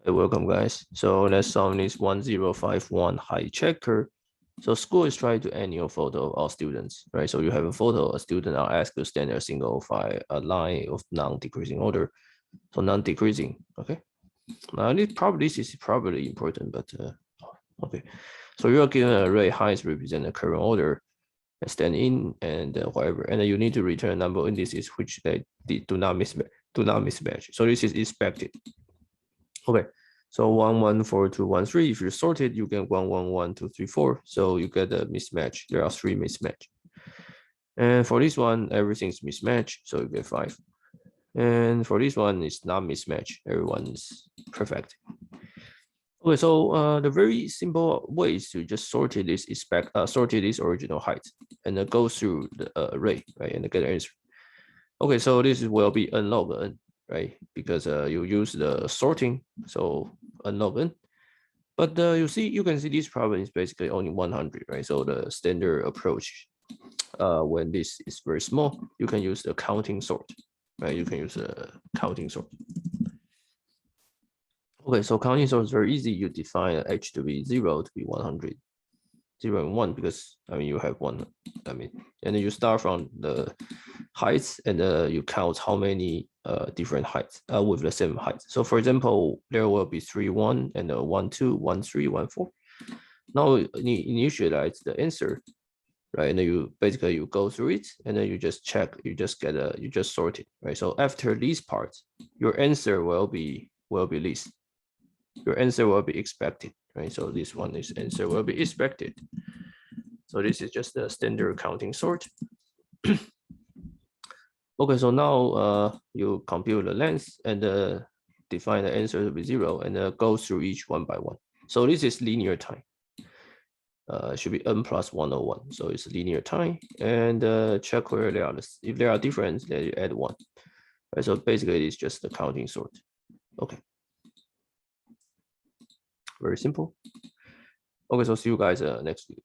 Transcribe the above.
Hey, welcome guys. So let's solve this 1051 height checker. So school is trying to add new photo of all students, right? So you have a photo, a student are asked to stand a single file, a line of non-decreasing order. So non-decreasing, okay? Now this is probably important, but okay. So you are given an array heights represent the current order, stand in and whatever, and then you need to return a number of indices which they do not mismatch. So this is expected. Okay, so 1, 1, 4, 2, 1, 3. If you sort it, you get 1, 1, 1, 2, 3, 4. So you get a mismatch. There are 3 mismatch. And for this one, everything's mismatch, so you get 5. And for this one, it's not mismatch. Everyone is perfect. Okay, so the very simple way is to just sort it this original height and then go through the array, right, and get an answer. Okay, so this will be n log n, right? Because you use the sorting, so n log n. But you can see this problem is basically only 100, right? So the standard approach, when this is very small, you can use the counting sort, right? You can use the counting sort. Okay, so counting sort is very easy. You define h to be 0 to be 100. 0 and 1 because you have 1, and then you start from the heights and you count how many different heights with the same height. So for example, there will be 3, 1 and 1, 2, 1, 3, 1, 4. Now you initialize the answer, right? And then you basically go through it and then you just check, you just sort it, right? So after these parts, your answer will be this. Your answer will be expected, right? So this one is answer will be expected. So this is just the standard counting sort. Okay, so now you compute the length and define the answer to be 0 and go through each one by one. So this is linear time. It should be n plus 101. So it's linear time and check where they are. If there are difference, then you add 1. Right, so basically it's just the counting sort. Okay. Very simple. Okay, so see you guys next week.